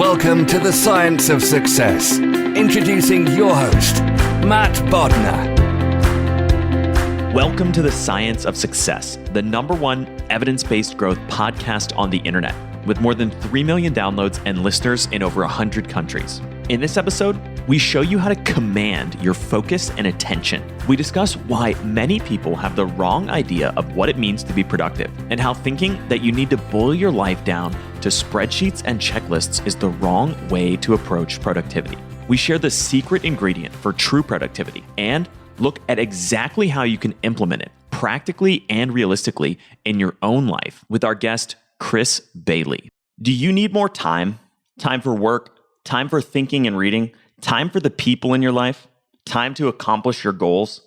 Welcome to the Science of Success. Introducing your host, Matt Bodnar. Welcome to the Science of Success, the #1 evidence-based growth podcast on the internet, with more than 3 million downloads and listeners in over 100 countries. In this episode, we show you how to command your focus and attention. We discuss why many people have the wrong idea of what it means to be productive, and how thinking that you need to boil your life down to spreadsheets and checklists is the wrong way to approach productivity. We share the secret ingredient for true productivity and look at exactly how you can implement it practically and realistically in your own life with our guest, Chris Bailey. Do you need more time? Time for work? Time for thinking and reading? Time for the people in your life? Time to accomplish your goals?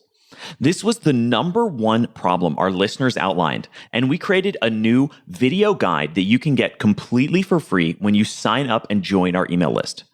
This was the #1 problem our listeners outlined, and we created a new video guide that you can get completely for free when you sign up and join our email list.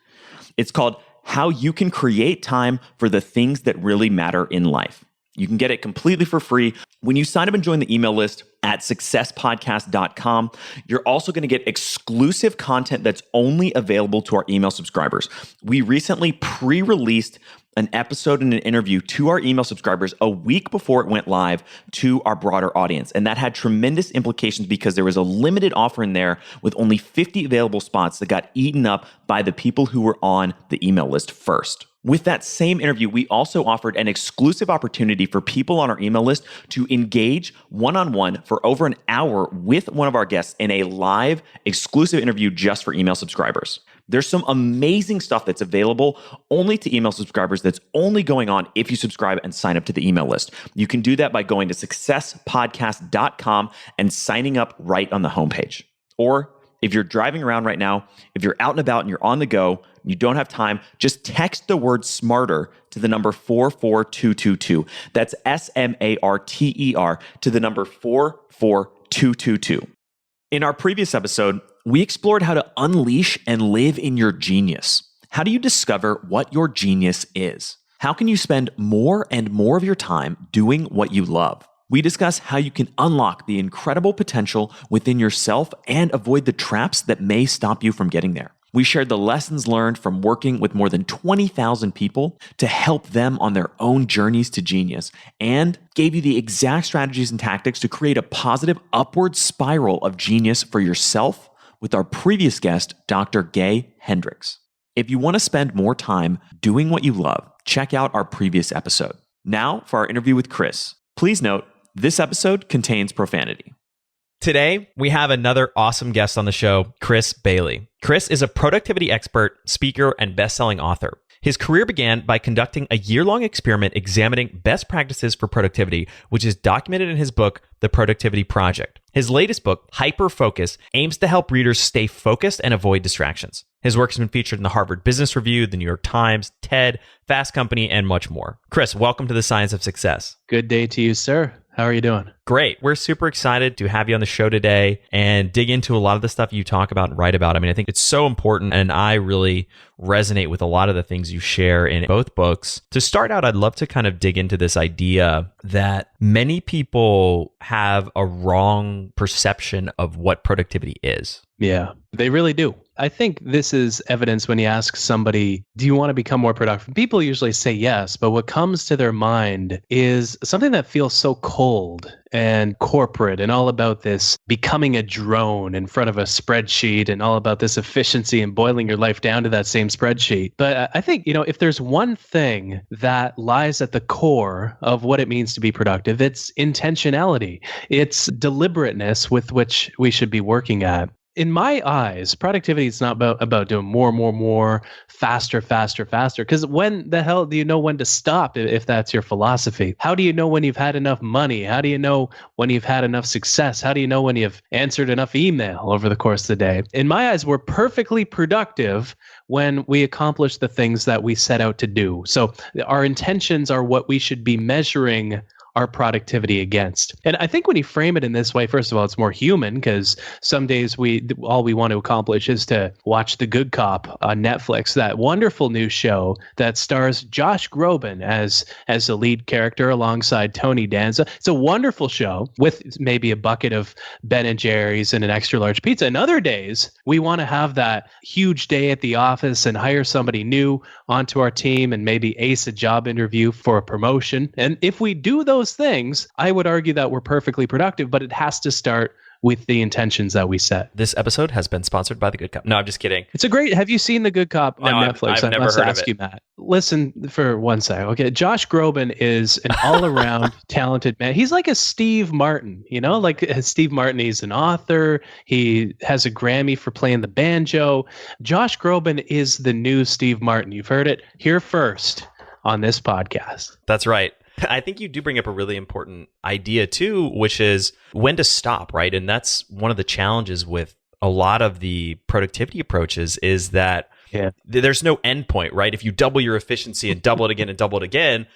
It's called How You Can Create Time for the Things That Really Matter in Life. You can get it completely for free when you sign up and join the email list at successpodcast.com. You're also going to get exclusive content that's only available to our email subscribers. We recently pre-released an episode and an interview to our email subscribers a week before it went live to our broader audience. And that had tremendous implications because there was a limited offer in there with only 50 available spots that got eaten up by the people who were on the email list first. With that same interview, we also offered an exclusive opportunity for people on our email list to engage one-on-one for over an hour with one of our guests in a live exclusive interview just for email subscribers. There's some amazing stuff that's available only to email subscribers that's only going on if you subscribe and sign up to the email list. You can do that by going to successpodcast.com and signing up right on the homepage. Or if you're driving around right now, if you're out and about and you're on the go, and you don't have time, just text the word SMARTER to the number 44222. That's SMARTER to the number 44222. In our previous episode, we explored how to unleash and live in your genius. How do you discover what your genius is? How can you spend more and more of your time doing what you love? We discuss how you can unlock the incredible potential within yourself and avoid the traps that may stop you from getting there. We shared the lessons learned from working with more than 20,000 people to help them on their own journeys to genius, and gave you the exact strategies and tactics to create a positive upward spiral of genius for yourself with our previous guest, Dr. Gay Hendricks. If you want to spend more time doing what you love, check out our previous episode. Now for our interview with Chris. Please note, this episode contains profanity. Today, we have another awesome guest on the show, Chris Bailey. Chris is a productivity expert, speaker, and best-selling author. His career began by conducting a year-long experiment examining best practices for productivity, which is documented in his book, The Productivity Project. His latest book, Hyperfocus, aims to help readers stay focused and avoid distractions. His work has been featured in the Harvard Business Review, the New York Times, TED, Fast Company, and much more. Chris, welcome to the Science of Success. Good day to you, sir. How are you doing? Great. We're super excited to have you on the show today and dig into a lot of the stuff you talk about and write about. I mean, I think it's so important, and I really resonate with a lot of the things you share in both books. To start out, I'd love to kind of dig into this idea that many people have a wrong perception of what productivity is. Yeah, they really do. I think this is evidence when you ask somebody, do you want to become more productive? People usually say yes, but what comes to their mind is something that feels so cold and corporate and all about this becoming a drone in front of a spreadsheet and all about this efficiency and boiling your life down to that same spreadsheet. But I think, if there's one thing that lies at the core of what it means to be productive, it's intentionality. It's deliberateness with which we should be working at. In my eyes, productivity is not about doing more, faster. Because when the hell do you know when to stop if that's your philosophy? How do you know when you've had enough money? How do you know when you've had enough success? How do you know when you've answered enough email over the course of the day? In my eyes, we're perfectly productive when we accomplish the things that we set out to do. So our intentions are what we should be measuring our productivity against. And I think when you frame it in this way, first of all, it's more human because some days all we want to accomplish is to watch The Good Cop on Netflix, that wonderful new show that stars Josh Groban as the lead character alongside Tony Danza. It's a wonderful show with maybe a bucket of Ben and Jerry's and an extra large pizza. And other days, we want to have that huge day at the office and hire somebody new onto our team and maybe ace a job interview for a promotion. And if we do those things, I would argue that we're perfectly productive, but it has to start with the intentions that we set. This episode has been sponsored by The Good Cop. No, I'm just kidding. It's a great... Have you seen The Good Cop on Netflix? I've never heard of it. You, Matt. Listen for one second. Okay, Josh Groban is an all-around talented man. He's like a Steve Martin, like Steve Martin. He's an author. He has a Grammy for playing the banjo. Josh Groban is the new Steve Martin. You've heard it here first on this podcast. That's right. I think you do bring up a really important idea too, which is when to stop, right? And that's one of the challenges with a lot of the productivity approaches is that there's no end point, right? If you double your efficiency and double it again and double it again,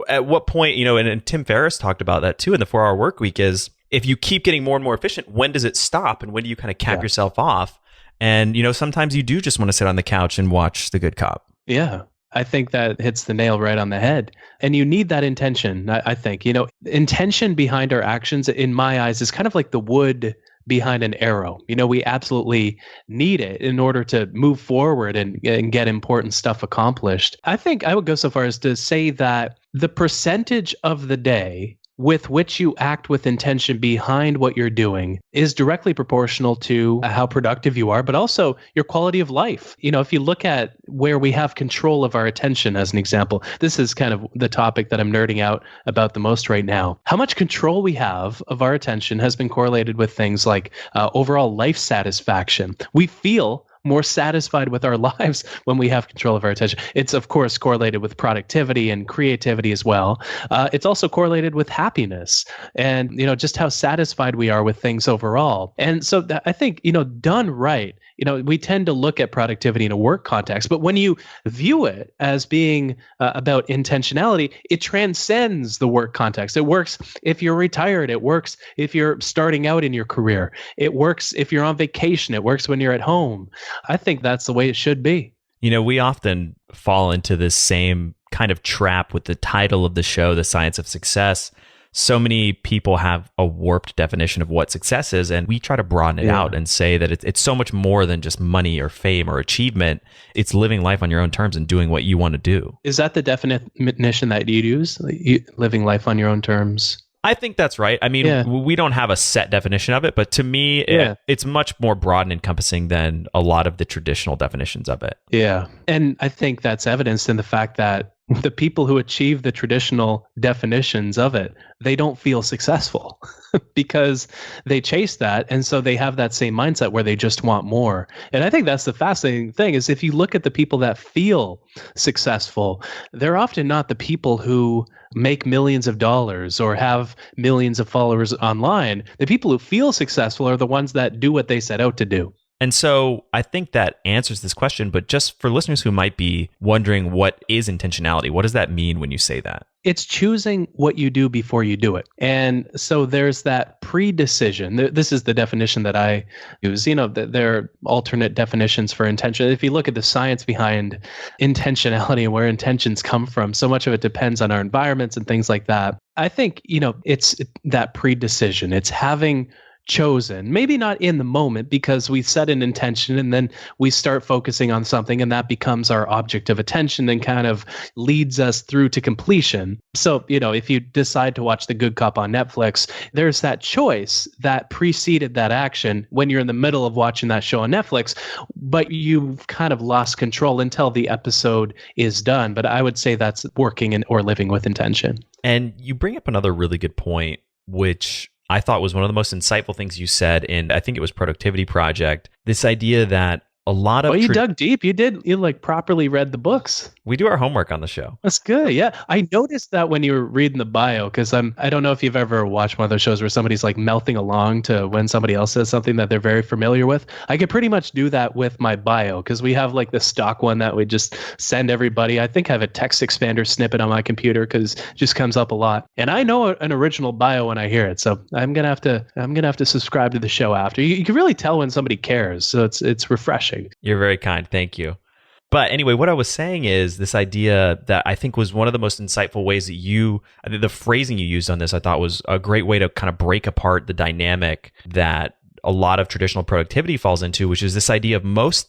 at what point, and Tim Ferriss talked about that too in the 4-Hour Workweek, is if you keep getting more and more efficient, when does it stop? And when do you kind of cap yourself off? And, sometimes you do just want to sit on the couch and watch The Good Cop. Yeah. I think that hits the nail right on the head. And you need that intention, I think. Intention behind our actions, in my eyes, is kind of like the wood behind an arrow. We absolutely need it in order to move forward and get important stuff accomplished. I think I would go so far as to say that the percentage of the day with which you act with intention behind what you're doing is directly proportional to how productive you are, but also your quality of life. If you look at where we have control of our attention, as an example, this is kind of the topic that I'm nerding out about the most right now. How much control we have of our attention has been correlated with things like overall life satisfaction. We feel more satisfied with our lives when we have control of our attention. It's, of course, correlated with productivity and creativity as well. It's also correlated with happiness and, just how satisfied we are with things overall. And so I think, done right, we tend to look at productivity in a work context, but when you view it as being about intentionality, it transcends the work context. It works if you're retired. It works if you're starting out in your career. It works if you're on vacation. It works when you're at home. I think that's the way it should be. We often fall into this same kind of trap with the title of the show, The Science of Success. So many people have a warped definition of what success is, and we try to broaden it out and say that it's so much more than just money or fame or achievement. It's living life on your own terms and doing what you want to do. Is that the definition that you use? Living life on your own terms? I think that's right. I mean, we don't have a set definition of it, but to me, it's much more broad and encompassing than a lot of the traditional definitions of it. Yeah. And I think that's evidenced in the fact that the people who achieve the traditional definitions of it, they don't feel successful because they chase that. And so they have that same mindset where they just want more. And I think that's the fascinating thing is if you look at the people that feel successful, they're often not the people who make millions of dollars or have millions of followers online. The people who feel successful are the ones that do what they set out to do. And so I think that answers this question, but just for listeners who might be wondering what is intentionality, what does that mean when you say that? It's choosing what you do before you do it. And so there's that pre-decision. This is the definition that I use. There are alternate definitions for intention. If you look at the science behind intentionality and where intentions come from, so much of it depends on our environments and things like that. I think, it's that pre-decision. It's having chosen, maybe not in the moment because we set an intention and then we start focusing on something and that becomes our object of attention and kind of leads us through to completion. So, if you decide to watch The Good Cop on Netflix, there's that choice that preceded that action when you're in the middle of watching that show on Netflix, but you've kind of lost control until the episode is done. But I would say that's working or living with intention. And you bring up another really good point, which I thought was one of the most insightful things you said, and I think it was Productivity Project, this idea that a lot of... you dug deep. You properly read the books. We do our homework on the show. That's good. Yeah. I noticed that when you were reading the bio, because I don't know if you've ever watched one of those shows where somebody's like melting along to when somebody else says something that they're very familiar with. I could pretty much do that with my bio because we have like the stock one that we just send everybody. I think I have a text expander snippet on my computer because it just comes up a lot. And I know an original bio when I hear it. So I'm gonna have to subscribe to the show after. You can really tell when somebody cares. So it's refreshing. You're very kind. Thank you. But anyway, what I was saying is this idea that I think was one of the most insightful ways that I think the phrasing you used on this, I thought was a great way to kind of break apart the dynamic that a lot of traditional productivity falls into, which is this idea of most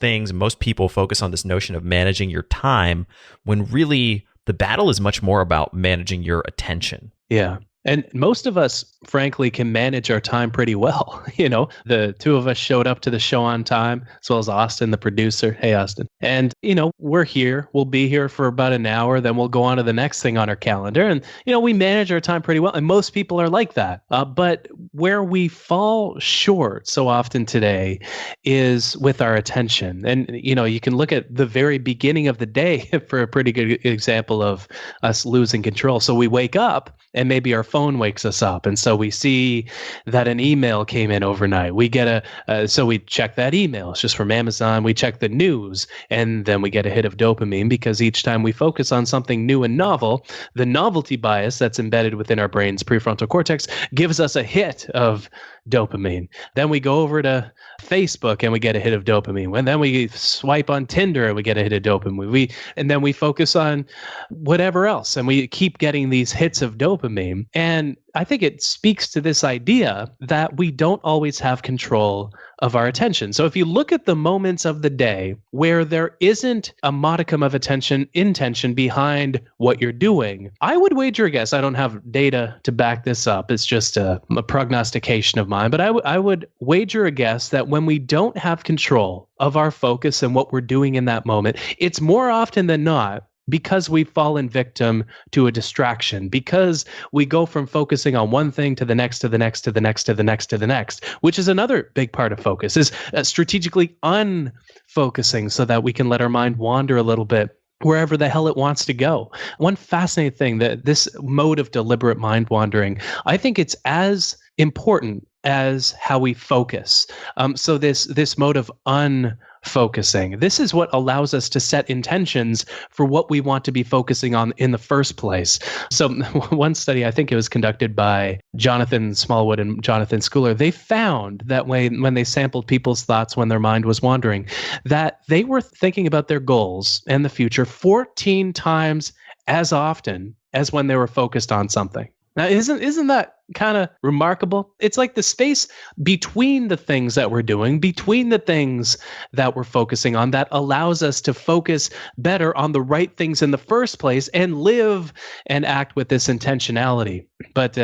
people focus on this notion of managing your time when really the battle is much more about managing your attention. Yeah. And most of us, frankly, can manage our time pretty well. The two of us showed up to the show on time, as well as Austin, the producer. Hey, Austin. And, we're here. We'll be here for about an hour. Then we'll go on to the next thing on our calendar. And, we manage our time pretty well. And most people are like that. But where we fall short so often today is with our attention. And, you can look at the very beginning of the day for a pretty good example of us losing control. So we wake up and maybe our phone wakes us up. And so we see that an email came in overnight. We get so we check that email. It's just from Amazon. We check the news and then we get a hit of dopamine because each time we focus on something new and novel, the novelty bias that's embedded within our brain's prefrontal cortex gives us a hit of dopamine. Then we go over to Facebook and we get a hit of dopamine. And then we swipe on Tinder and we get a hit of dopamine. And then we focus on whatever else and we keep getting these hits of dopamine. And I think it speaks to this idea that we don't always have control of our attention. So if you look at the moments of the day where there isn't a modicum of intention behind what you're doing, I would wager a guess. I don't have data to back this up. It's just a prognostication of mine. But I would wager a guess that when we don't have control of our focus and what we're doing in that moment, it's more often than not because we've fallen victim to a distraction, because we go from focusing on one thing to the next, to the next, to the next, to the next, to the next, which is another big part of focus, is strategically unfocusing so that we can let our mind wander a little bit wherever the hell it wants to go. One fascinating thing, that this mode of deliberate mind wandering, I think it's as important as how we focus. So this mode of unfocusing, this is what allows us to set intentions for what we want to be focusing on in the first place. So one study, I think it was conducted by Jonathan Smallwood and Jonathan Schooler, they found that when they sampled people's thoughts when their mind was wandering, that they were thinking about their goals and the future 14 times as often as when they were focused on something. Now, isn't that kind of remarkable? It's like the space between the things that we're doing, between the things that we're focusing on, that allows us to focus better on the right things in the first place and live and act with this intentionality. But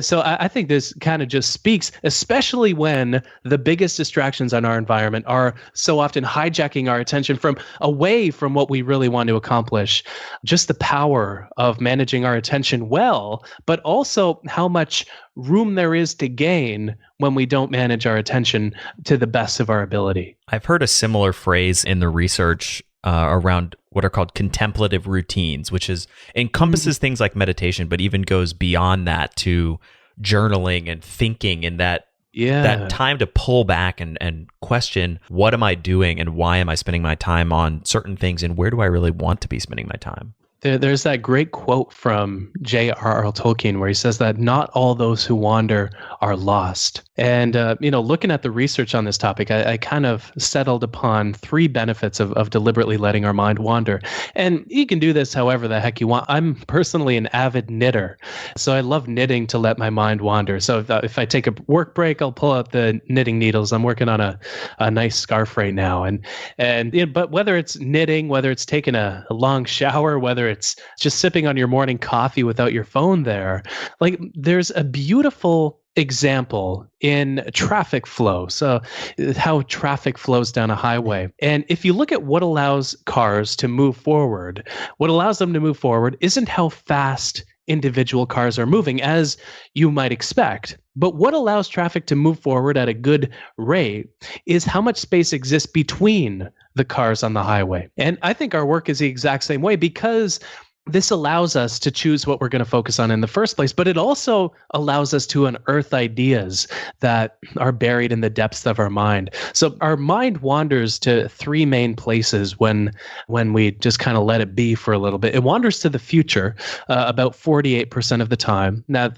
so I think this kind of just speaks, especially when the biggest distractions on our environment are so often hijacking our attention from away from what we really want to accomplish. Just the power of managing our attention well, but also how much room there is to gain when we don't manage our attention to the best of our ability. I've heard a similar phrase in the research around what are called contemplative routines, which encompasses things like meditation, but even goes beyond that to journaling and thinking, and that time to pull back and question, what am I doing and why am I spending my time on certain things, and where do I really want to be spending my time? There's that great quote from J.R.R. Tolkien where he says that not all those who wander are lost. And, looking at the research on this topic, I kind of settled upon 3 benefits of deliberately letting our mind wander. And you can do this however the heck you want. I'm personally an avid knitter, so I love knitting to let my mind wander. So if I take a work break, I'll pull out the knitting needles. I'm working on a nice scarf right now. But whether it's knitting, whether it's taking a long shower, whether it's just sipping on your morning coffee without your phone there, like there's a beautiful example in traffic flow. So how traffic flows down a highway. And if you look at what allows cars to move forward, what allows them to move forward isn't how fast individual cars are moving, as you might expect. But what allows traffic to move forward at a good rate is how much space exists between the cars on the highway. And I think our work is the exact same way, because this allows us to choose what we're going to focus on in the first place, but it also allows us to unearth ideas that are buried in the depths of our mind. So our mind wanders to three main places when we just kind of let it be for a little bit. It wanders to the future about 48% of the time. Now,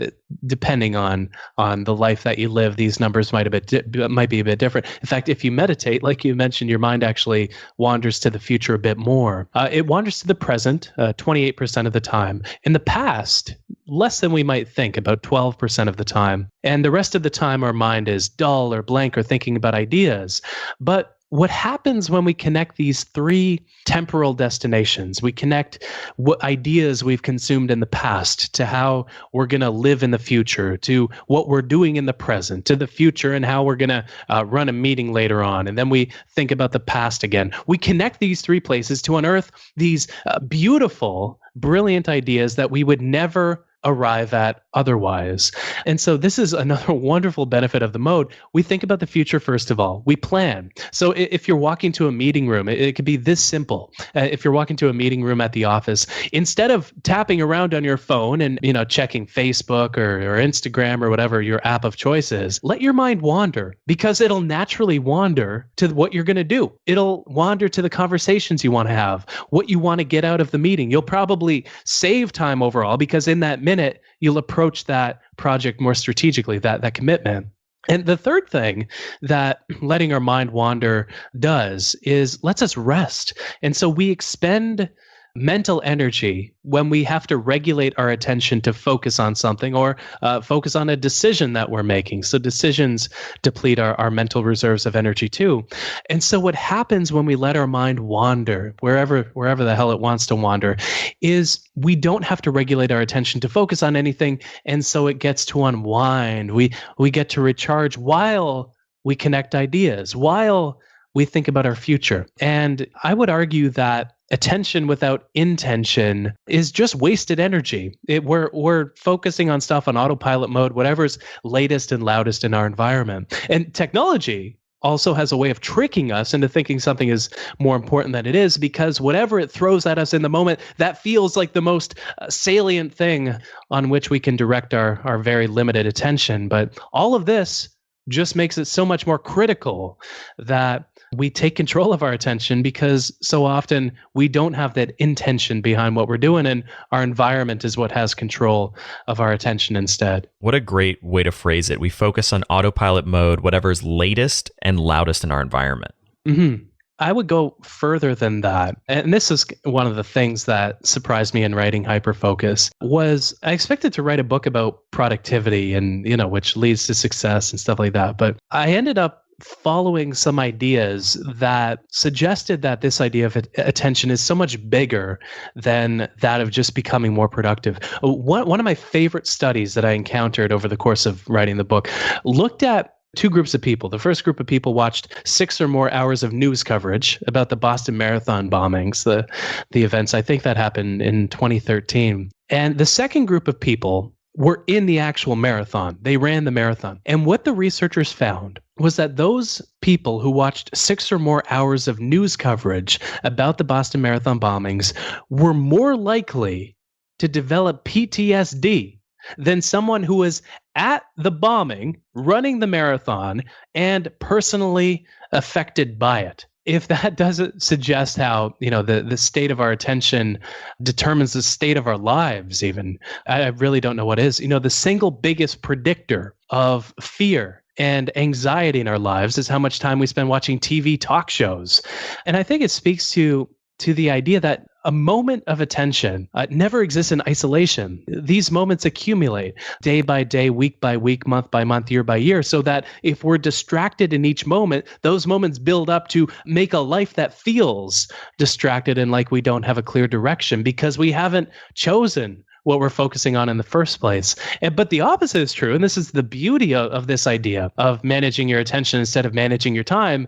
depending on the life that you live, these numbers might be a bit different. In fact, if you meditate, like you mentioned, your mind actually wanders to the future a bit more. It wanders to the present 28% of the time. In the past, less than we might think, about 12% of the time. And the rest of the time, our mind is dull or blank or thinking about ideas. But what happens when we connect these three temporal destinations? We connect what ideas we've consumed in the past to how we're going to live in the future, to what we're doing in the present, to the future and how we're going to run a meeting later on. And then we think about the past again. We connect these three places to unearth these beautiful, brilliant ideas that we would never arrive at otherwise. And so this is another wonderful benefit of the mode. We think about the future first of all. We plan. So if you're walking to a meeting room, it could be this simple. If you're walking to a meeting room at the office, instead of tapping around on your phone and checking Facebook or Instagram or whatever your app of choice is, let your mind wander, because it'll naturally wander to what you're going to do. It'll wander to the conversations you want to have, what you want to get out of the meeting. You'll probably save time overall, because in that minute, you'll approach that project more strategically, that commitment. And the third thing that letting our mind wander does is lets us rest. And so we expend mental energy when we have to regulate our attention to focus on something or focus on a decision that we're making. So decisions deplete our mental reserves of energy too. And so what happens when we let our mind wander, wherever the hell it wants to wander, is we don't have to regulate our attention to focus on anything. And so it gets to unwind. We get to recharge while we connect ideas, while we think about our future. And I would argue that attention without intention is just wasted energy. We're focusing on stuff on autopilot mode, whatever's latest and loudest in our environment. And technology also has a way of tricking us into thinking something is more important than it is, because whatever it throws at us in the moment, that feels like the most salient thing on which we can direct our very limited attention. But all of this just makes it so much more critical that we take control of our attention, because so often we don't have that intention behind what we're doing, and our environment is what has control of our attention instead. What a great way to phrase it. We focus on autopilot mode, whatever's latest and loudest in our environment. Mm-hmm. I would go further than that. And this is one of the things that surprised me in writing Hyperfocus was I expected to write a book about productivity and, which leads to success and stuff like that. But I ended up following some ideas that suggested that this idea of attention is so much bigger than that of just becoming more productive. One of my favorite studies that I encountered over the course of writing the book looked at two groups of people. The first group of people watched 6 or more hours of news coverage about the Boston Marathon bombings, the events. I think that happened in 2013. And the second group of people were in the actual marathon. They ran the marathon. And what the researchers found was that those people who watched 6 or more hours of news coverage about the Boston Marathon bombings were more likely to develop PTSD than someone who was at the bombing, running the marathon, and personally affected by it. If that doesn't suggest how, the state of our attention determines the state of our lives even, I really don't know what is. The single biggest predictor of fear and anxiety in our lives is how much time we spend watching TV talk shows. And I think it speaks to the idea that a moment of attention never exists in isolation. These moments accumulate day by day, week by week, month by month, year by year, so that if we're distracted in each moment, those moments build up to make a life that feels distracted and like we don't have a clear direction, because we haven't chosen what we're focusing on in the first place. But the opposite is true. And this is the beauty of this idea of managing your attention instead of managing your time,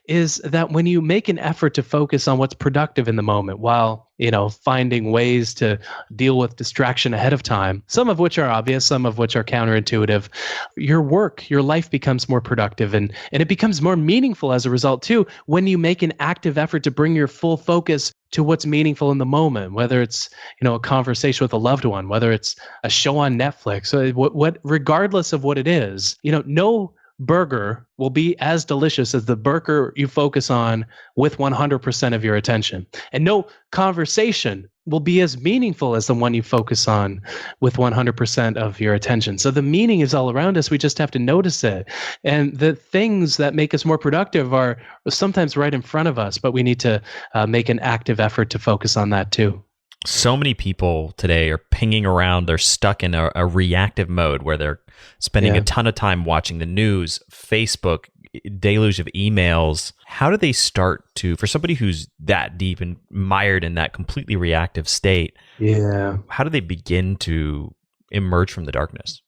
is that when you make an effort to focus on what's productive in the moment while finding ways to deal with distraction ahead of time, some of which are obvious, some of which are counterintuitive, your life becomes more productive and it becomes more meaningful as a result too, when you make an active effort to bring your full focus to what's meaningful in the moment, whether it's a conversation with a loved one, whether it's a show on Netflix, so regardless of what it is, no burger will be as delicious as the burger you focus on with 100% of your attention. And no conversation will be as meaningful as the one you focus on with 100% of your attention. So the meaning is all around us. We just have to notice it. And the things that make us more productive are sometimes right in front of us, but we need to make an active effort to focus on that too. So many people today are pinging around. They're stuck in a reactive mode where they're spending a ton of time watching the news, Facebook, deluge of emails. How do they start to, for somebody who's that deep and mired in that completely reactive state, how do they begin to emerge from the darkness?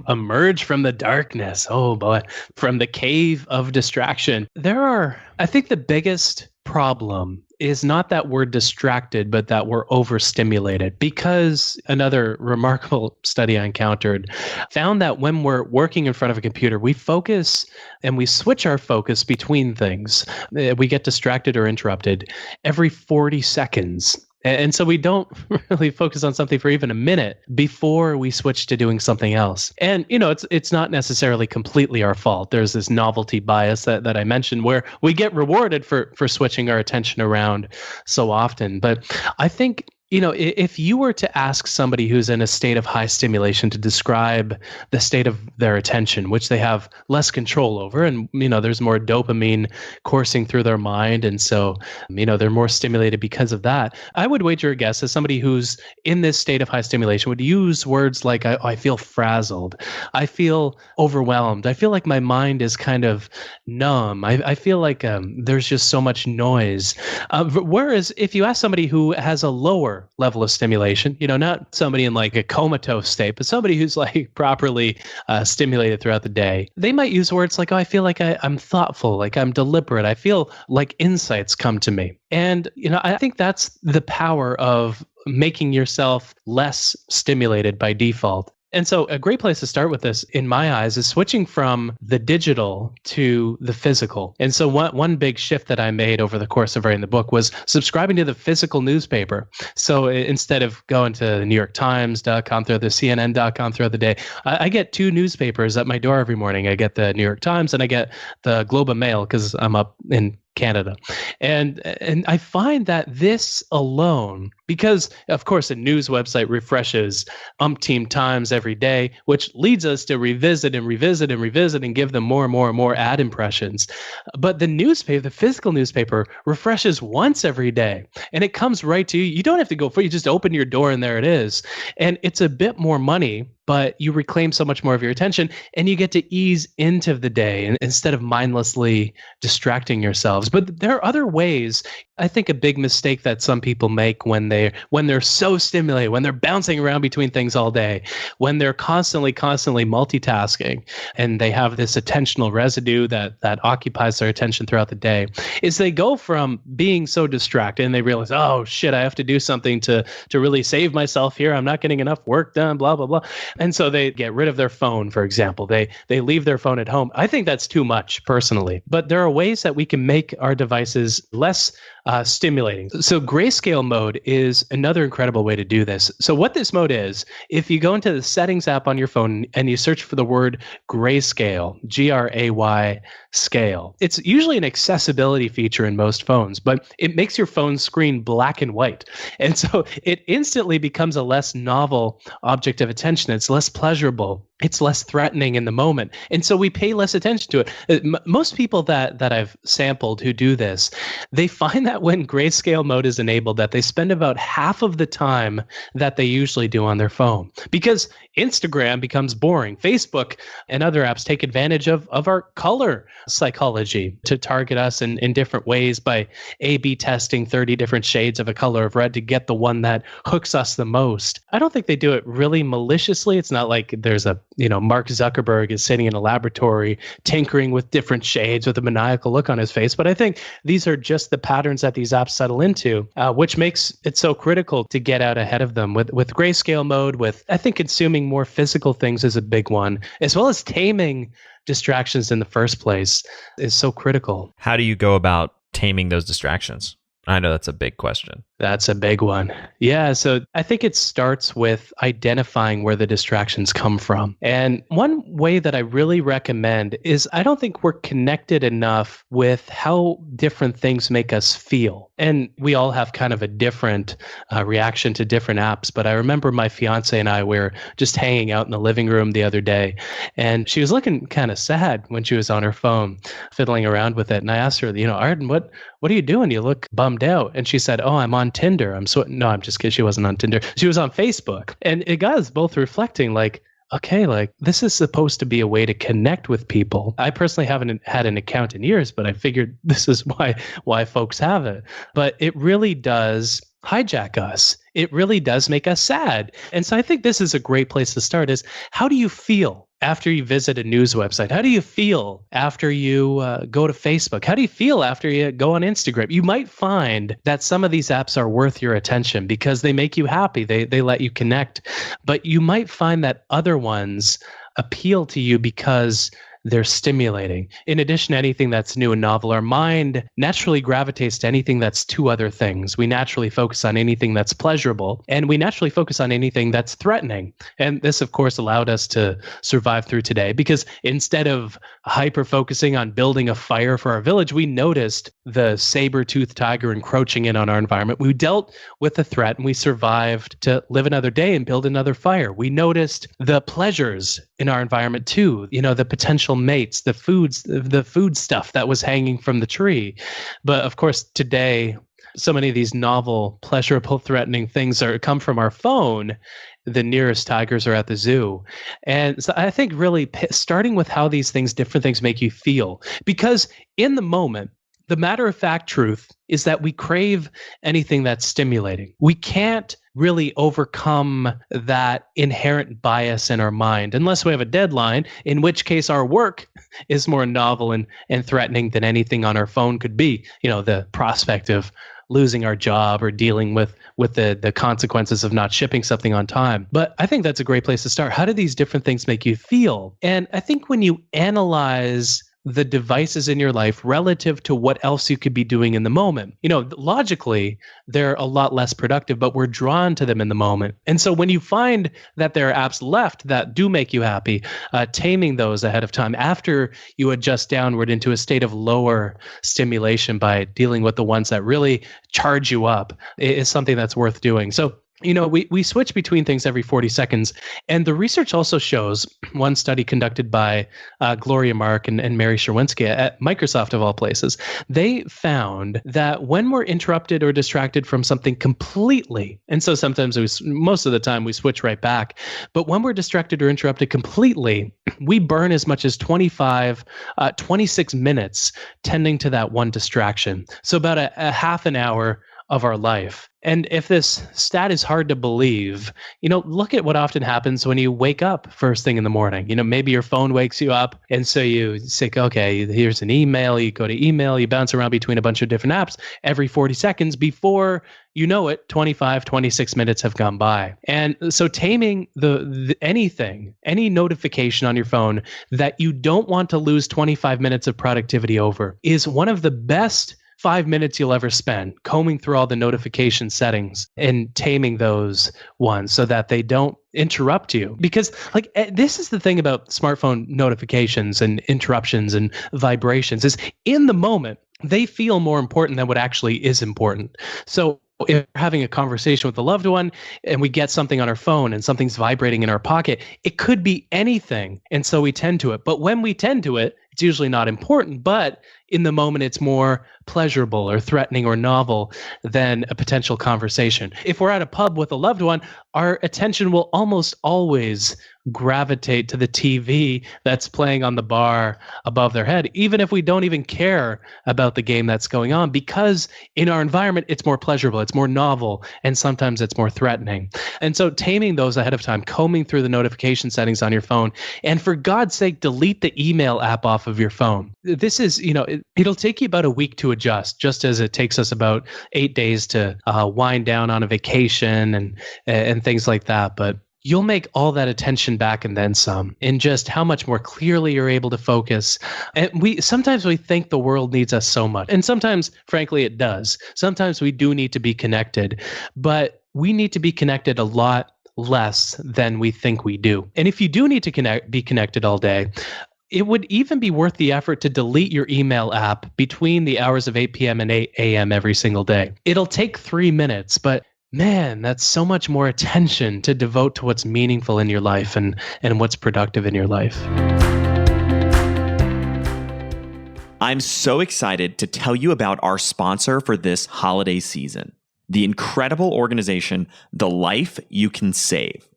Emerge from the darkness. Oh boy, from the cave of distraction. I think the biggest problem is not that we're distracted, but that we're overstimulated. Because another remarkable study I encountered found that when we're working in front of a computer, we focus and we switch our focus between things. We get distracted or interrupted every 40 seconds. And so we don't really focus on something for even a minute before we switch to doing something else. And, it's not necessarily completely our fault. There's this novelty bias that I mentioned where we get rewarded for switching our attention around so often. But I think, if you were to ask somebody who's in a state of high stimulation to describe the state of their attention, which they have less control over, and, there's more dopamine coursing through their mind. And so, they're more stimulated because of that. I would wager a guess as somebody who's in this state of high stimulation would use words like, I feel frazzled. I feel overwhelmed. I feel like my mind is kind of numb. I feel like there's just so much noise. Whereas if you ask somebody who has a lower level of stimulation, not somebody in like a comatose state, but somebody who's like properly stimulated throughout the day, they might use words like, I feel like I'm thoughtful, like I'm deliberate. I feel like insights come to me. And, I think that's the power of making yourself less stimulated by default. And so a great place to start with this, in my eyes, is switching from the digital to the physical. And so one big shift that I made over the course of writing the book was subscribing to the physical newspaper. So instead of going to the NewYorkTimes.com throughout the CNN.com throughout the day, I get two newspapers at my door every morning. I get the New York Times and I get the Globe and Mail because I'm up in Canada. And I find that this alone, because of course a news website refreshes umpteen times every day, which leads us to revisit and give them more and more and more ad impressions. But the newspaper, the physical newspaper, refreshes once every day and it comes right to you. You don't have to go for it. You just open your door and there it is. And it's a bit more money, but you reclaim so much more of your attention and you get to ease into the day instead of mindlessly distracting yourselves. But there are other ways. I think a big mistake that some people make when they're so stimulated, when they're bouncing around between things all day, when they're constantly multitasking and they have this attentional residue that occupies their attention throughout the day, is they go from being so distracted and they realize, oh shit, I have to do something to really save myself here. I'm not getting enough work done, blah, blah, blah. And so they get rid of their phone, for example. They leave their phone at home. I think that's too much personally, but there are ways that we can make our devices less stimulating. So grayscale mode is another incredible way to do this. So what this mode is, if you go into the settings app on your phone and you search for the word grayscale, Gray scale, it's usually an accessibility feature in most phones, but it makes your phone screen black and white. And so it instantly becomes a less novel object of attention. It's it's less pleasurable, it's less threatening in the moment. And so we pay less attention to it. Most people that I've sampled who do this, they find that when grayscale mode is enabled, that they spend about half of the time that they usually do on their phone, because Instagram becomes boring. Facebook and other apps take advantage of our color psychology to target us in different ways by A/B testing 30 different shades of a color of red to get the one that hooks us the most. I don't think they do it really maliciously. It's not like there's Mark Zuckerberg is sitting in a laboratory tinkering with different shades with a maniacal look on his face. But I think these are just the patterns that these apps settle into, which makes it so critical to get out ahead of them with grayscale mode, with, I think, consuming more physical things is a big one, as well as taming distractions in the first place is so critical. How do you go about taming those distractions? I know that's a big question. That's a big one. Yeah. So I think it starts with identifying where the distractions come from. And one way that I really recommend is, I don't think we're connected enough with how different things make us feel. And we all have kind of a different reaction to different apps. But I remember my fiance and I were just hanging out in the living room the other day, and she was looking kind of sad when she was on her phone, fiddling around with it. And I asked her, Arden, what are you doing? You look bummed out. And she said, oh, I'm on Tinder. No, I'm just kidding. She wasn't on Tinder. She was on Facebook. And it got us both reflecting, like, okay, like, this is supposed to be a way to connect with people. I personally haven't had an account in years, but I figured this is why folks have it. But it really does hijack us. It really does make us sad. And so I think this is a great place to start, is, how do you feel after you visit a news website? How do you feel after you go to Facebook? How do you feel after you go on Instagram? You might find that some of these apps are worth your attention because they make you happy. They let you connect. But you might find that other ones appeal to you because they're stimulating. In addition to anything that's new and novel, our mind naturally gravitates to anything that's two other things. We naturally focus on anything that's pleasurable, and we naturally focus on anything that's threatening. And this, of course, allowed us to survive through today, because instead of hyper-focusing on building a fire for our village, we noticed the saber-toothed tiger encroaching in on our environment. We dealt with the threat, and we survived to live another day and build another fire. We noticed the pleasures in our environment too, the potential mates, the food stuff that was hanging from the tree. But of course, today, so many of these novel, pleasurable, threatening things come from our phone. The nearest tigers are at the zoo. And so I think really starting with how different things make you feel, because in the moment, the matter-of-fact truth is that we crave anything that's stimulating. We can't really overcome that inherent bias in our mind unless we have a deadline, in which case our work is more novel and threatening than anything on our phone could be. The prospect of losing our job or dealing with the consequences of not shipping something on time. But I think that's a great place to start. How do these different things make you feel? And I think when you analyze the devices in your life relative to what else you could be doing in the moment, logically, they're a lot less productive, but we're drawn to them in the moment. And so when you find that there are apps left that do make you happy, taming those ahead of time after you adjust downward into a state of lower stimulation by dealing with the ones that really charge you up is something that's worth doing. So we switch between things every 40 seconds. And the research also shows, one study conducted by Gloria Mark and Mary Sherwinski at Microsoft, of all places, they found that when we're interrupted or distracted from something completely, and so sometimes most of the time we switch right back, but when we're distracted or interrupted completely, we burn as much as 26 minutes tending to that one distraction. So about a half an hour of our life. And if this stat is hard to believe, look at what often happens when you wake up first thing in the morning. Maybe your phone wakes you up, and so you say, okay, here's an email. You go to email, you bounce around between a bunch of different apps every 40 seconds. Before you know it, 26 minutes have gone by. And so taming any notification on your phone that you don't want to lose 25 minutes of productivity over is one of the best 5 minutes you'll ever spend combing through all the notification settings and taming those ones so that they don't interrupt you. Because this is the thing about smartphone notifications and interruptions and vibrations, is in the moment, they feel more important than what actually is important. So if we're having a conversation with a loved one and we get something on our phone and something's vibrating in our pocket, it could be anything. And so we tend to it. But when we tend to it, it's usually not important, but in the moment, it's more pleasurable or threatening or novel than a potential conversation. If we're at a pub with a loved one, our attention will almost always gravitate to the TV that's playing on the bar above their head, even if we don't even care about the game that's going on, because in our environment, it's more pleasurable, it's more novel, and sometimes it's more threatening. And so taming those ahead of time, combing through the notification settings on your phone, and for God's sake, delete the email app off of your phone. This is, it'll take you about a week to adjust, just as it takes us about 8 days to wind down on a vacation and things like that. But you'll make all that attention back and then some in just how much more clearly you're able to focus. And sometimes we think the world needs us so much. And sometimes, frankly, it does. Sometimes we do need to be connected, but we need to be connected a lot less than we think we do. And if you do need to be connected all day, it would even be worth the effort to delete your email app between the hours of 8 p.m. and 8 a.m. every single day. It'll take 3 minutes, but man, that's so much more attention to devote to what's meaningful in your life and what's productive in your life. I'm so excited to tell you about our sponsor for this holiday season, the incredible organization, The Life You Can Save.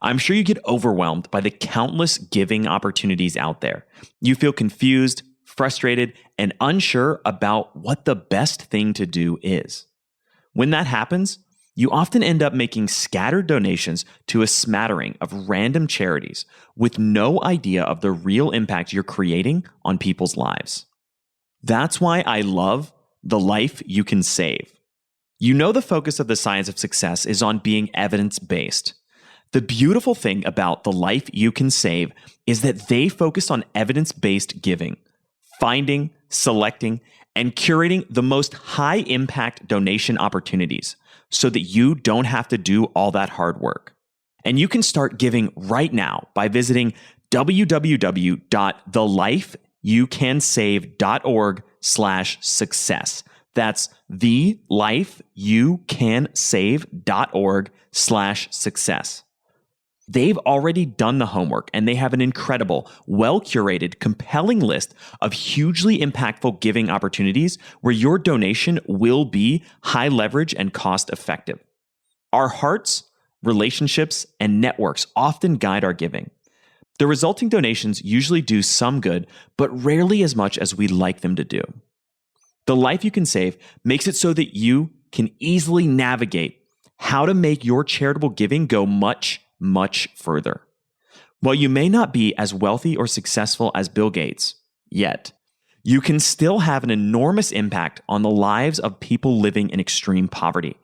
I'm sure you get overwhelmed by the countless giving opportunities out there. You feel confused, frustrated, and unsure about what the best thing to do is. When that happens, you often end up making scattered donations to a smattering of random charities with no idea of the real impact you're creating on people's lives. That's why I love The Life You Can Save. You know, the focus of the science of success is on being evidence-based. The beautiful thing about The Life You Can Save is that they focus on evidence-based giving, finding, selecting, and curating the most high-impact donation opportunities so that you don't have to do all that hard work. And you can start giving right now by visiting www.thelifeyoucansave.org/success. That's thelifeyoucansave.org/success. They've already done the homework, and they have an incredible, well-curated, compelling list of hugely impactful giving opportunities where your donation will be high leverage and cost-effective. Our hearts, relationships, and networks often guide our giving. The resulting donations usually do some good, but rarely as much as we'd like them to do. The Life You Can Save makes it so that you can easily navigate how to make your charitable giving go much further. While you may not be as wealthy or successful as Bill Gates yet, you can still have an enormous impact on the lives of people living in extreme poverty.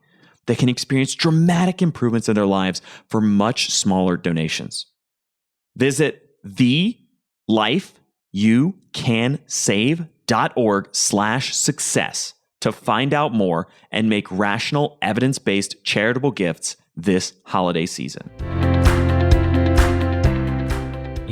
They can experience dramatic improvements in their lives for much smaller donations. Visit thelifeyoucansave.org/success to find out more and make rational, evidence-based charitable gifts this holiday season.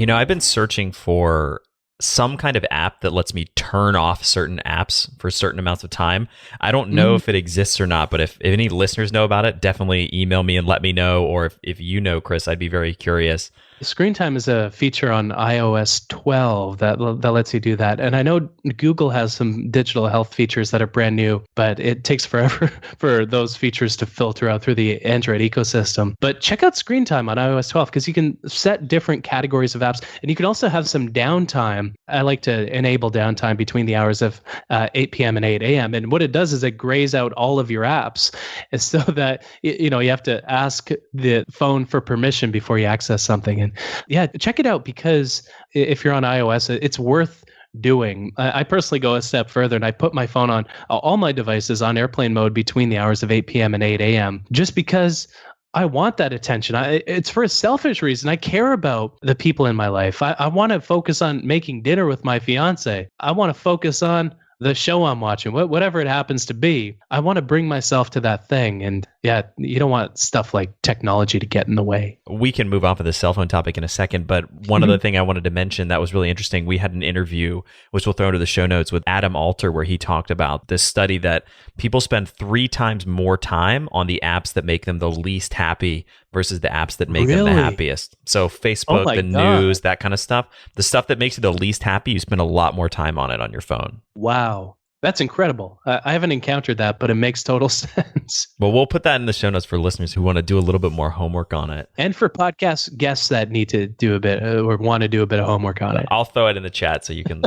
I've been searching for some kind of app that lets me turn off certain apps for certain amounts of time. I don't know if it exists or not, but if any listeners know about it, definitely email me and let me know. Or if you know, Chris, I'd be very curious. Screen time is a feature on iOS 12 that lets you do that. And I know Google has some digital health features that are brand new, but it takes forever for those features to filter out through the Android ecosystem. But check out Screen time on iOS 12 because you can set different categories of apps. And you can also have some downtime. I like to enable downtime between the hours of 8 p.m. and 8 a.m. And what it does is it grays out all of your apps so that you have to ask the phone for permission before you access something. And yeah, check it out because if you're on iOS, it's worth doing. I personally go a step further and I put my phone on all my devices on airplane mode between the hours of 8 p.m. and 8 a.m. just because I want that attention. It's for a selfish reason. I care about the people in my life. I want to focus on making dinner with my fiance. I want to focus on the show I'm watching, whatever it happens to be. I want to bring myself to that thing. And Yeah, you don't want stuff like technology to get in the way. We can move off of the cell phone topic in a second, but one other thing I wanted to mention that was really interesting, we had an interview, which we'll throw into the show notes, with Adam Alter, where he talked about this study that people spend 3 times more time on the apps that make them the least happy versus the apps that make them the happiest. So Facebook, the news, that kind of stuff. The stuff that makes you the least happy, you spend a lot more time on it on your phone. Wow. That's incredible. I haven't encountered that, but it makes total sense. Well, we'll put that in the show notes for listeners who want to do a little bit more homework on it. And for podcast guests that need to do a bit or want to do a bit of homework on it. I'll throw it in the chat so you can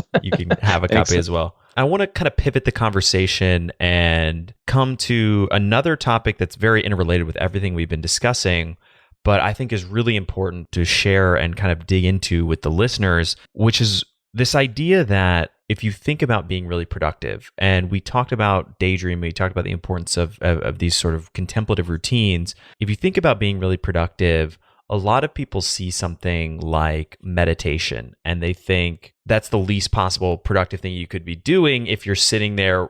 have a copy as well. I want to kind of pivot the conversation and come to another topic that's very interrelated with everything we've been discussing, but I think is really important to share and kind of dig into with the listeners, which is this idea that if you think about being really productive, and we talked about daydreaming, we talked about the importance of these sort of contemplative routines. If you think about being really productive, a lot of people see something like meditation and they think that's the least possible productive thing you could be doing if you're sitting there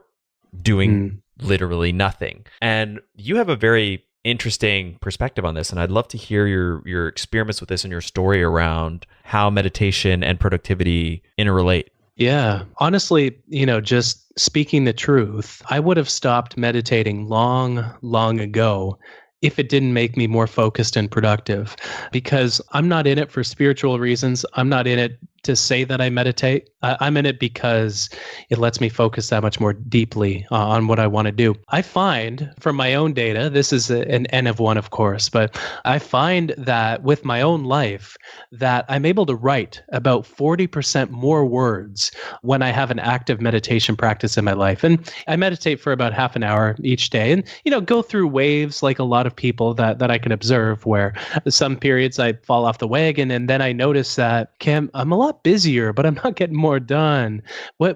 doing literally nothing. And you have a very interesting perspective on this, and I'd love to hear your experiments with this and your story around how meditation and productivity interrelate. Yeah, honestly, just speaking the truth, I would have stopped meditating long ago if it didn't make me more focused and productive, because I'm not in it for spiritual reasons. I'm not in it to say that I meditate. I'm in it because it lets me focus that much more deeply on what I want to do. I find from my own data, this is an N of 1, of course, but I find that with my own life that I'm able to write about 40% more words when I have an active meditation practice in my life. And I meditate for about half an hour each day and, go through waves like a lot of people that I can observe, where some periods I fall off the wagon and then I notice that, Cam, I'm a lot busier, but I'm not getting more done. I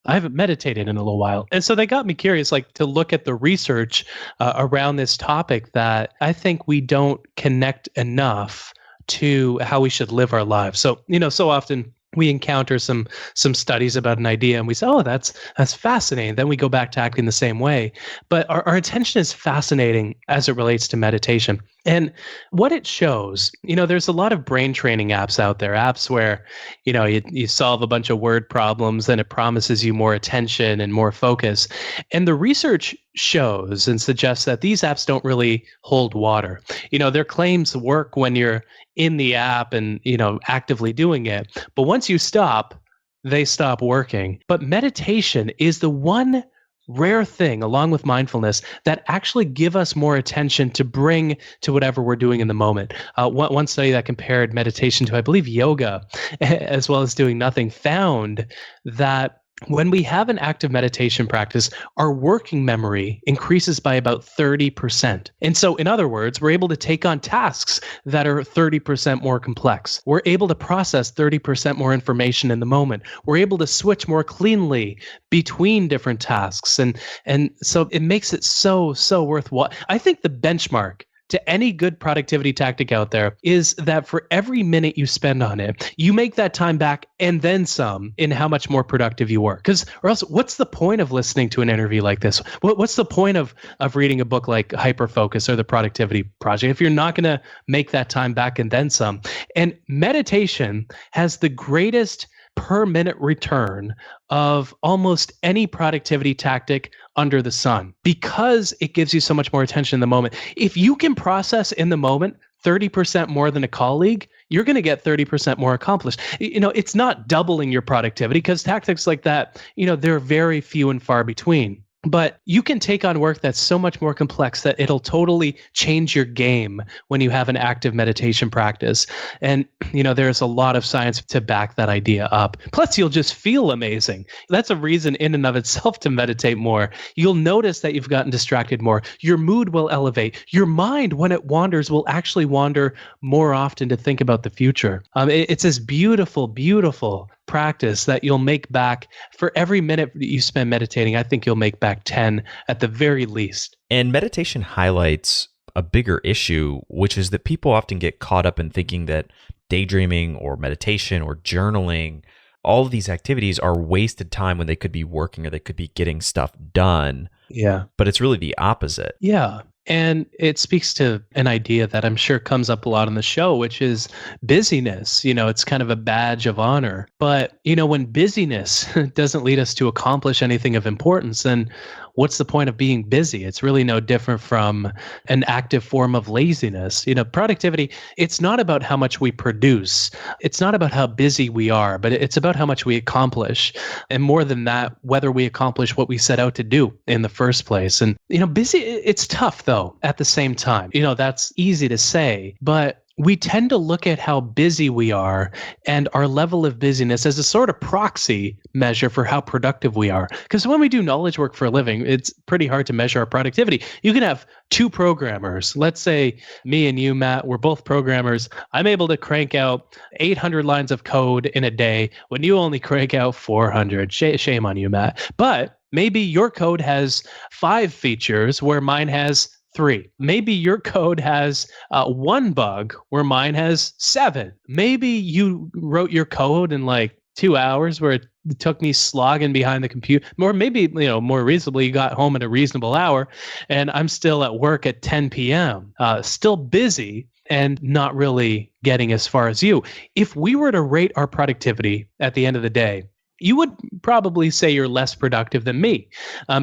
haven't meditated in a little while. And so they got me curious, to look at the research around this topic that I think we don't connect enough to how we should live our lives. So, so often we encounter some studies about an idea and we say, oh, that's fascinating. Then we go back to acting the same way. But our attention is fascinating as it relates to meditation. And what it shows, there's a lot of brain training apps out there, apps where, you solve a bunch of word problems and it promises you more attention and more focus. And the research shows and suggests that these apps don't really hold water. Their claims work when you're in the app and, actively doing it. But once you stop, they stop working. But meditation is the one rare thing, along with mindfulness, that actually give us more attention to bring to whatever we're doing in the moment. One study that compared meditation to, I believe, yoga, as well as doing nothing, found that when we have an active meditation practice, our working memory increases by about 30%. And so, in other words, we're able to take on tasks that are 30% more complex. We're able to process 30% more information in the moment. We're able to switch more cleanly between different tasks. And so it makes it so worthwhile. I think the benchmark to any good productivity tactic out there is that for every minute you spend on it, you make that time back and then some in how much more productive you were. Or else, what's the point of listening to an interview like this? What's the point of reading a book like Hyperfocus or The Productivity Project if you're not going to make that time back and then some? And meditation has the greatest per minute return of almost any productivity tactic under the sun, because it gives you so much more attention in the moment. If you can process in the moment 30% more than a colleague, you're going to get 30% more accomplished. It's not doubling your productivity, because tactics like that, they're very few and far between. But you can take on work that's so much more complex that it'll totally change your game when you have an active meditation practice. And, there's a lot of science to back that idea up. Plus, you'll just feel amazing. That's a reason in and of itself to meditate more. You'll notice that you've gotten distracted more. Your mood will elevate. Your mind, when it wanders, will actually wander more often to think about the future. It's this beautiful, beautiful practice that you'll make back for every minute that you spend meditating. I think you'll make back 10 at the very least. And meditation highlights a bigger issue, which is that people often get caught up in thinking that daydreaming or meditation or journaling, all of these activities are wasted time when they could be working or they could be getting stuff done. Yeah. But it's really the opposite. Yeah. And it speaks to an idea that I'm sure comes up a lot on the show, which is busyness. It's kind of a badge of honor. But, when busyness doesn't lead us to accomplish anything of importance, then what's the point of being busy? It's really no different from an active form of laziness. Productivity, it's not about how much we produce. It's not about how busy we are, but it's about how much we accomplish. And more than that, whether we accomplish what we set out to do in the first place. And, busy, it's tough though, at the same time. That's easy to say, but we tend to look at how busy we are and our level of busyness as a sort of proxy measure for how productive we are. Because when we do knowledge work for a living, it's pretty hard to measure our productivity. You can have two programmers. Let's say me and you, Matt, we're both programmers. I'm able to crank out 800 lines of code in a day when you only crank out 400. Shame on you, Matt. But maybe your code has 5 features where mine has 3. Maybe your code has 1 bug where mine has 7. Maybe you wrote your code in like 2 hours where it took me slogging behind the computer. Or maybe, more reasonably, you got home at a reasonable hour and I'm still at work at 10 p.m., still busy and not really getting as far as you. If we were to rate our productivity at the end of the day, you would probably say you're less productive than me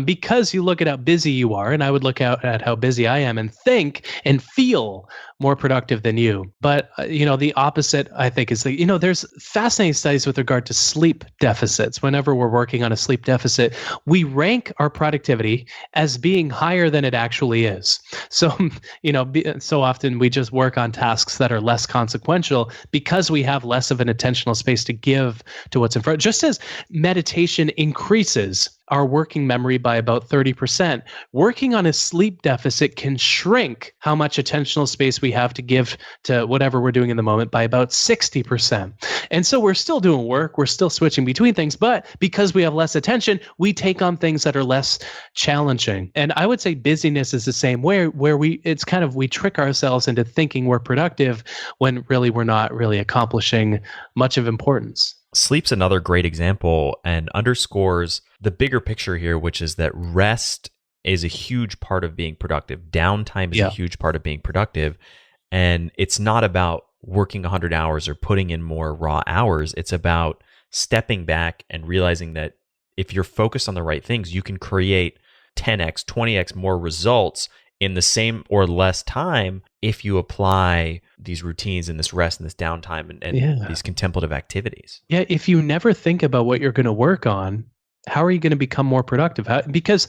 because you look at how busy you are, and I would look at how busy I am and think and feel more productive than you. But, the opposite, I think, is there's fascinating studies with regard to sleep deficits. Whenever we're working on a sleep deficit, we rank our productivity as being higher than it actually is. So, so often we just work on tasks that are less consequential because we have less of an attentional space to give to what's in front. Just as meditation increases our working memory by about 30%. Working on a sleep deficit can shrink how much attentional space we have to give to whatever we're doing in the moment by about 60%. And so we're still doing work, we're still switching between things, but because we have less attention, we take on things that are less challenging. And I would say busyness is the same way, where we trick ourselves into thinking we're productive when really we're not really accomplishing much of importance. Sleep's another great example and underscores the bigger picture here, which is that rest is a huge part of being productive. Downtime is a huge part of being productive. And it's not about working 100 hours or putting in more raw hours. It's about stepping back and realizing that if you're focused on the right things, you can create 10x, 20x more results in the same or less time if you apply these routines and this rest and this downtime and these contemplative activities. Yeah, if you never think about what you're going to work on, how are you going to become more productive? Because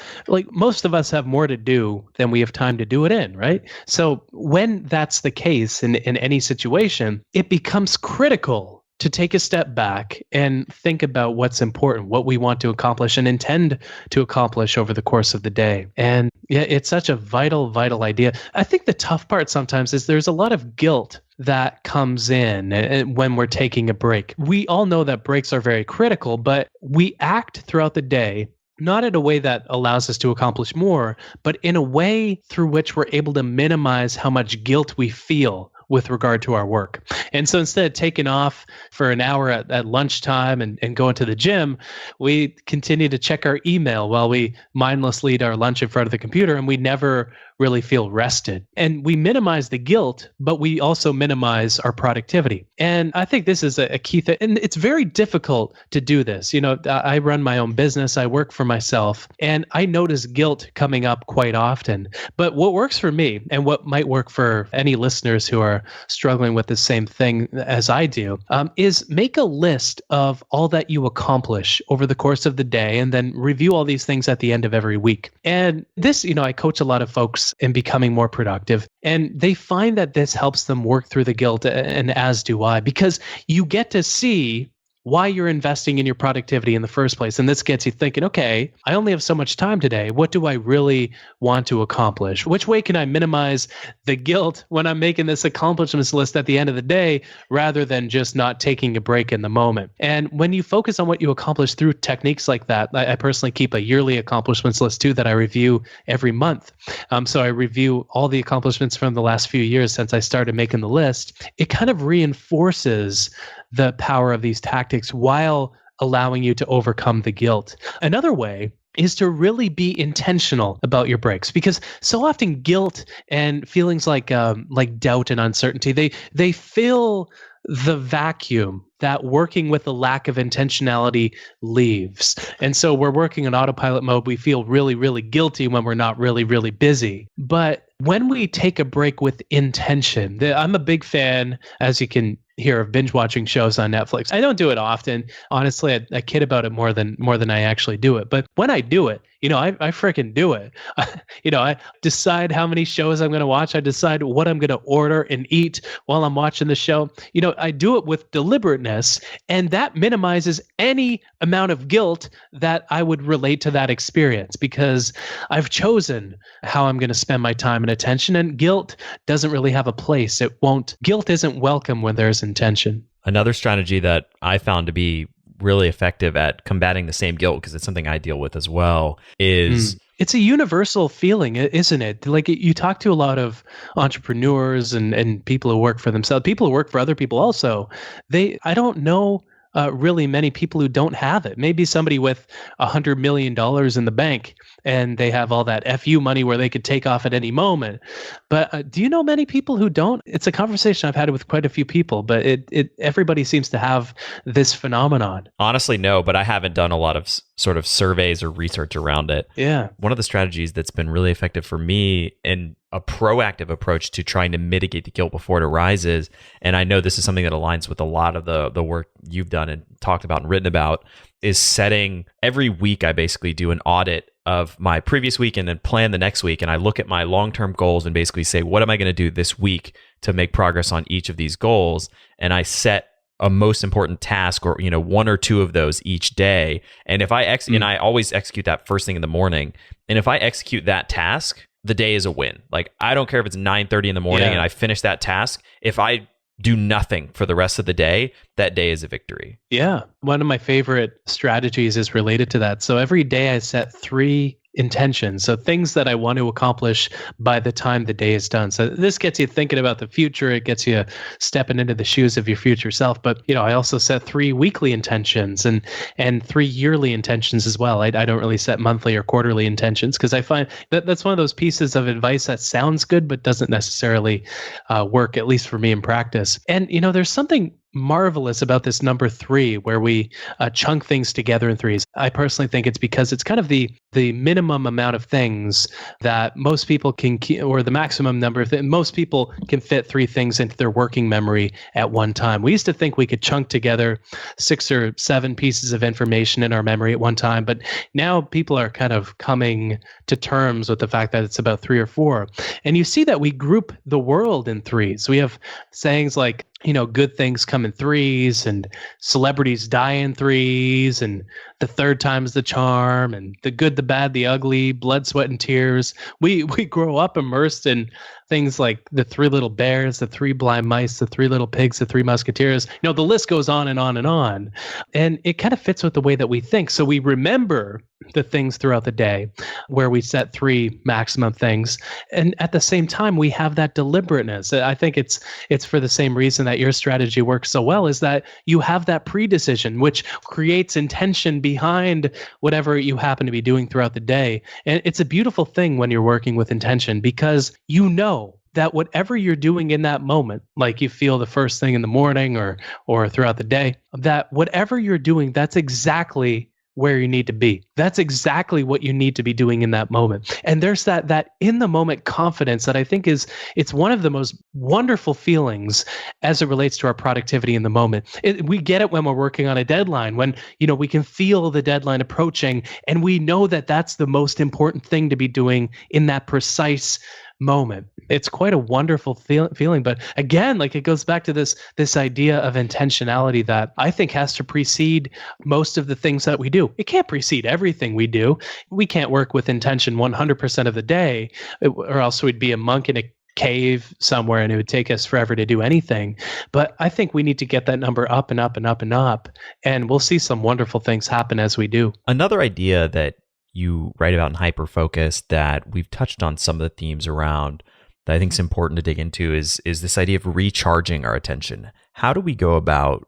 most of us have more to do than we have time to do it in, right? So when that's the case in any situation, it becomes critical to take a step back and think about what's important, what we want to accomplish and intend to accomplish over the course of the day. And it's such a vital, vital idea. I think the tough part sometimes is there's a lot of guilt that comes in when we're taking a break. We all know that breaks are very critical, but we act throughout the day not in a way that allows us to accomplish more, but in a way through which we're able to minimize how much guilt we feel with regard to our work. And so instead of taking off for an hour at lunchtime and going to the gym, we continue to check our email while we mindlessly eat our lunch in front of the computer, and we never really feel rested. And we minimize the guilt, but we also minimize our productivity. And I think this is a key thing. And it's very difficult to do this. I run my own business. I work for myself, and I notice guilt coming up quite often. But what works for me and what might work for any listeners who are struggling with the same thing as I do, is make a list of all that you accomplish over the course of the day and then review all these things at the end of every week. And this, I coach a lot of folks in becoming more productive, and they find that this helps them work through the guilt, and as do I, because you get to see why you're investing in your productivity in the first place. And this gets you thinking, okay, I only have so much time today. What do I really want to accomplish? Which way can I minimize the guilt when I'm making this accomplishments list at the end of the day, rather than just not taking a break in the moment? And when you focus on what you accomplish through techniques like that, I personally keep a yearly accomplishments list too that I review every month. So I review all the accomplishments from the last few years since I started making the list. It kind of reinforces the power of these tactics while allowing you to overcome the guilt. Another way is to really be intentional about your breaks, because so often guilt and feelings like doubt and uncertainty, they fill the vacuum that working with a lack of intentionality leaves. And so we're working in autopilot mode. We feel really, really guilty when we're not really, really busy. But when we take a break with intention, I'm a big fan, as you can hear, of binge watching shows on Netflix. I don't do it often. Honestly, I kid about it more than I actually do it. But when I do it, I freaking do it. I decide how many shows I'm going to watch. I decide what I'm going to order and eat while I'm watching the show. I do it with deliberateness, and that minimizes any amount of guilt that I would relate to that experience, because I've chosen how I'm going to spend my time and attention, and guilt doesn't really have a place. Guilt isn't welcome when there's intention. Another strategy that I found to be really effective at combating the same guilt, because it's something I deal with as well, is it's a universal feeling, isn't it? Like, you talk to a lot of entrepreneurs and people who work for themselves, people who work for other people also. I don't know really many people who don't have it. Maybe somebody with $100 million in the bank and they have all that FU money where they could take off at any moment. But do you know many people who don't? It's a conversation I've had with quite a few people, but everybody seems to have this phenomenon. Honestly, no, but I haven't done a lot of sort of surveys or research around it. Yeah. One of the strategies that's been really effective for me in a proactive approach to trying to mitigate the guilt before it arises, and I know this is something that aligns with a lot of the work you've done and talked about and written about, is setting every week. I basically do an audit of my previous week and then plan the next week. And I look at my long-term goals and basically say, what am I going to do this week to make progress on each of these goals? And I set a most important task, or one or two of those each day. And if I and I always execute that first thing in the morning. And if I execute that task, the day is a win. Like, I don't care if it's 9:30 in the morning and I finish that task. If I do nothing for the rest of the day, that day is a victory. Yeah. One of my favorite strategies is related to that. So every day I set 3 intentions. So things that I want to accomplish by the time the day is done. So this gets you thinking about the future. It gets you stepping into the shoes of your future self. But, I also set 3 weekly intentions and 3 yearly intentions as well. I don't really set monthly or quarterly intentions, because I find that's one of those pieces of advice that sounds good, but doesn't necessarily work, at least for me in practice. And, there's something marvelous about this number 3, where we chunk things together in threes. I personally think it's because it's kind of the minimum amount of things that most people can or the maximum number of things. Most people can fit 3 things into their working memory at one time. We used to think we could chunk together 6 or 7 pieces of information in our memory at one time, but now people are kind of coming to terms with the fact that it's about 3 or 4. And you see that we group the world in threes. We have sayings like, good things come in threes, and celebrities die in threes, and the third time's the charm, and the good, the bad, the ugly, blood, sweat, and tears. We grow up immersed in things like the 3 little bears, the 3 blind mice, the 3 little pigs, the 3 musketeers. The list goes on and on and on. And it kind of fits with the way that we think. So we remember the things throughout the day where we set 3 maximum things. And at the same time, we have that deliberateness. I think it's for the same reason that your strategy works so well, is that you have that pre-decision, which creates intention behind whatever you happen to be doing throughout the day. And it's a beautiful thing when you're working with intention, because that whatever you're doing in that moment, like you feel the first thing in the morning or throughout the day, that whatever you're doing, that's exactly where you need to be. That's exactly what you need to be doing in that moment. And there's that in the moment confidence that I think it's one of the most wonderful feelings as it relates to our productivity in the moment. We get it when we're working on a deadline, when we can feel the deadline approaching, and we know that that's the most important thing to be doing in that precise moment. It's quite a wonderful feeling. But again, like, it goes back to this idea of intentionality that I think has to precede most of the things that we do. It can't precede everything we do. We can't work with intention 100% of the day, or else we'd be a monk in a cave somewhere and it would take us forever to do anything. But I think we need to get that number up and up and up and up, and we'll see some wonderful things happen as we do. Another idea that you write about in Hyperfocus that we've touched on some of the themes around that I think is important to dig into is this idea of recharging our attention. How do we go about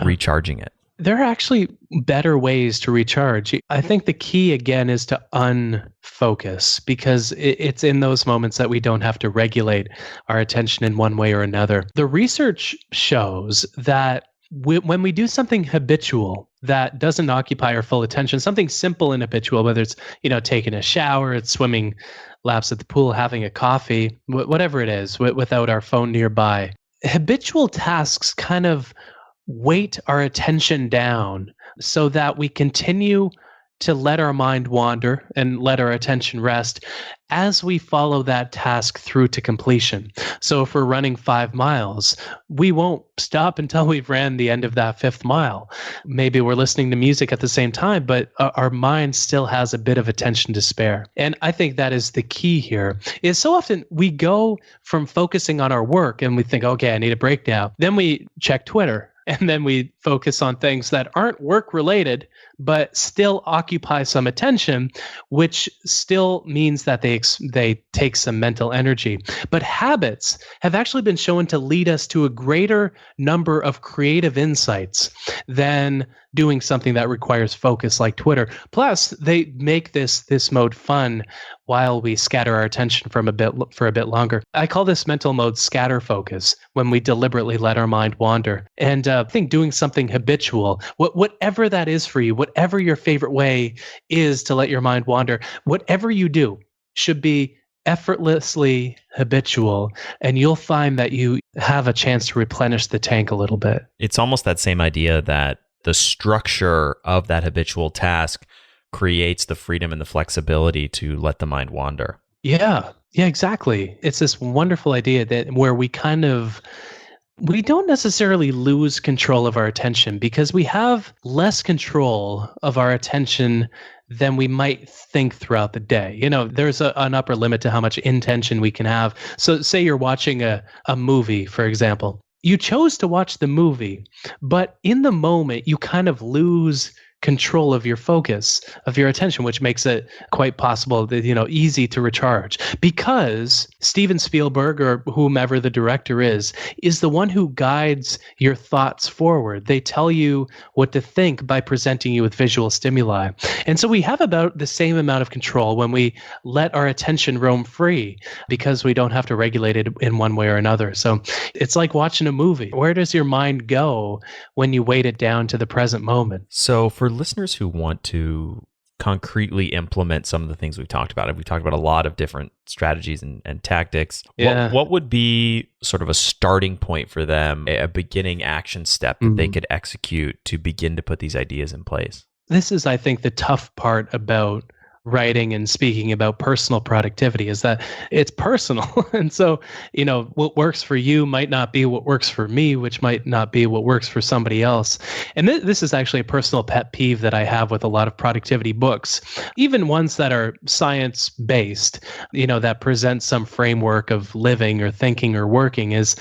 recharging it? There are actually better ways to recharge. I think the key again is to unfocus, because it's in those moments that we don't have to regulate our attention in one way or another. The research shows that when we do something habitual that doesn't occupy our full attention, something simple and habitual, whether it's, taking a shower, it's swimming laps at the pool, having a coffee, whatever it is, without our phone nearby, habitual tasks kind of weight our attention down so that we continue to let our mind wander and let our attention rest as we follow that task through to completion. So if we're running 5 miles, we won't stop until we've ran the end of that 5th mile. Maybe we're listening to music at the same time, but our mind still has a bit of attention to spare. And I think that is the key here, is so often we go from focusing on our work and we think, okay, I need a break now. Then we check Twitter. And then we focus on things that aren't work related, but still occupy some attention, which still means that they take some mental energy. But habits have actually been shown to lead us to a greater number of creative insights than doing something that requires focus like Twitter. Plus, they make this mode fun while we scatter our attention for a bit longer. I call this mental mode scatter focus, when we deliberately let our mind wander. And I think doing something habitual, whatever that is for you, whatever your favorite way is to let your mind wander, whatever you do should be effortlessly habitual, and you'll find that you have a chance to replenish the tank a little bit. It's almost that same idea that the structure of that habitual task creates the freedom and the flexibility to let the mind wander. Yeah, exactly. It's this wonderful idea that where we don't necessarily lose control of our attention, because we have less control of our attention than we might think throughout the day. There's an upper limit to how much intention we can have. So say you're watching a movie, for example. You chose to watch the movie, but in the moment, you kind of lose control of your focus, of your attention, which makes it quite possible that, easy to recharge, because Steven Spielberg, or whomever the director is the one who guides your thoughts forward. They tell you what to think by presenting you with visual stimuli. And so we have about the same amount of control when we let our attention roam free, because we don't have to regulate it in one way or another. So it's like watching a movie. Where does your mind go when you weight it down to the present moment? So for listeners who want to concretely implement some of the things we've talked about, and we've talked about a lot of different strategies and tactics, what would be sort of a starting point for them, a beginning action step that they could execute to begin to put these ideas in place? This is, I think, the tough part about writing and speaking about personal productivity, is that it's personal. And so, what works for you might not be what works for me, which might not be what works for somebody else. And this is actually a personal pet peeve that I have with a lot of productivity books, even ones that are science-based, that present some framework of living or thinking or working, is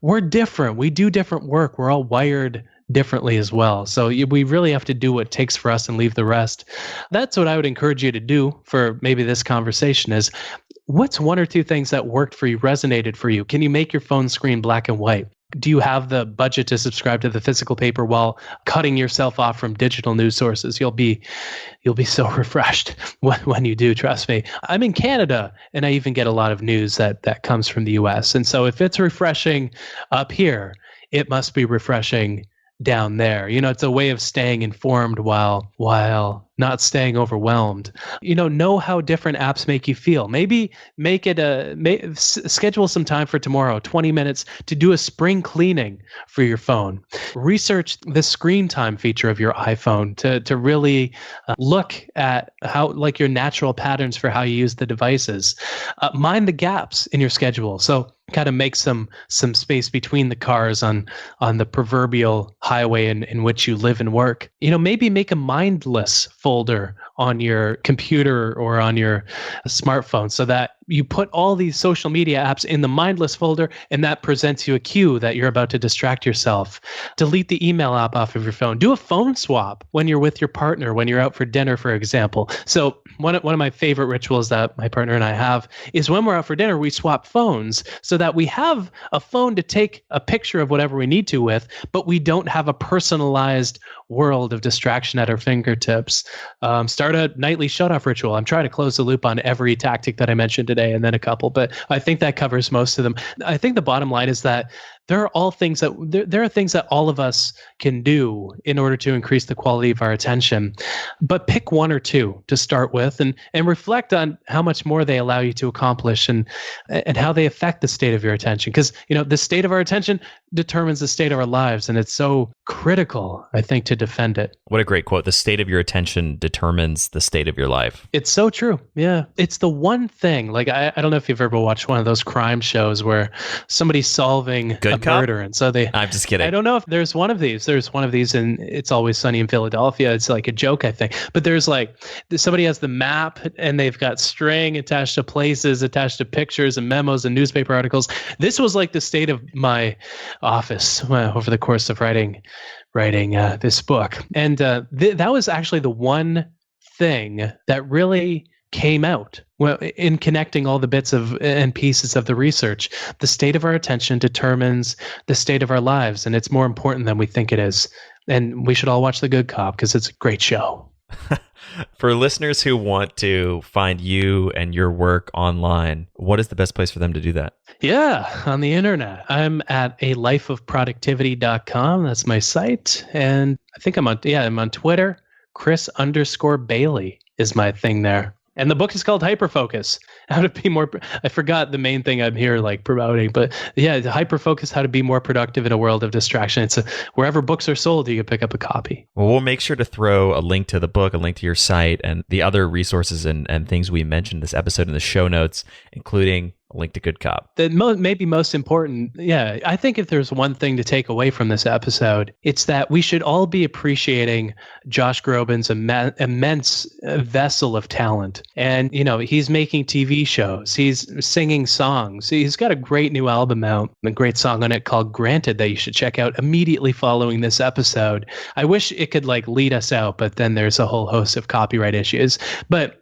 we're different. We do different work. We're all wired differently as well. So we really have to do what takes for us and leave the rest. That's what I would encourage you to do for maybe this conversation, is what's 1 or 2 things that worked for you, resonated for you? Can you make your phone screen black and white? Do you have the budget to subscribe to the physical paper while cutting yourself off from digital news sources? You'll be so refreshed when you do, trust me. I'm in Canada, and I even get a lot of news that comes from the US. And so if it's refreshing up here, it must be refreshing down there. It's a way of staying informed while not staying overwhelmed. Know how different apps make you feel. Maybe make it schedule some time for tomorrow, 20 minutes, to do a spring cleaning for your phone. Research the screen time feature of your iPhone to really look at how, like, your natural patterns for how you use the devices. Mind the gaps in your schedule. So kind of make some space between the cars on the proverbial highway in which you live and work. Maybe make a mindless folder on your computer or on your smartphone, so that you put all these social media apps in the mindless folder, and that presents you a cue that you're about to distract yourself. Delete the email app off of your phone. Do a phone swap when you're with your partner, when you're out for dinner, for example. So one of my favorite rituals that my partner and I have is when we're out for dinner, we swap phones so that we have a phone to take a picture of whatever we need to with, but we don't have a personalized world of distraction at our fingertips. Start a nightly shut-off ritual. I'm trying to close the loop on every tactic that I mentioned today and then a couple, but I think that covers most of them. I think the bottom line is that there are things that all of us can do in order to increase the quality of our attention, but pick one or two to start with and reflect on how much more they allow you to accomplish and how they affect the state of your attention. Because, the state of our attention determines the state of our lives, and it's so critical, I think, to defend it. What a great quote. The state of your attention determines the state of your life. It's so true. Yeah. It's the one thing, like, I don't know if you've ever watched one of those crime shows where somebody's solving Good a Cop? murder. And so I'm just kidding. I don't know if there's one of these. There's one of these in It's Always Sunny in Philadelphia. It's like a joke, I think. But there's somebody has the map and they've got string attached to places, attached to pictures and memos and newspaper articles. This was like the state of my office over the course of writing this book. And that was actually the one thing that really came out in connecting all the bits and pieces of the research. The state of our attention determines the state of our lives, and it's more important than we think it is. And we should all watch The Good Cop because it's a great show. For listeners who want to find you and your work online, what is the best place for them to do that? Yeah, on the internet. I'm at alifeofproductivity.com. That's my site. And I think I'm on Twitter. Chris_Bailey is my thing there. And the book is called Hyperfocus, how to be more, I forgot the main thing I'm here promoting, but yeah, Hyperfocus, how to be more productive in a world of distraction. It's wherever books are sold, you can pick up a copy. Well, we'll make sure to throw a link to the book, a link to your site, and the other resources and things we mentioned in this episode in the show notes, including a link to Good Cop. Maybe most important, I think if there's one thing to take away from this episode, it's that we should all be appreciating Josh Groban's immense vessel of talent. And, he's making TV shows. He's singing songs. He's got a great new album out, a great song on it called Granted that you should check out immediately following this episode. I wish it could lead us out, but then there's a whole host of copyright issues. But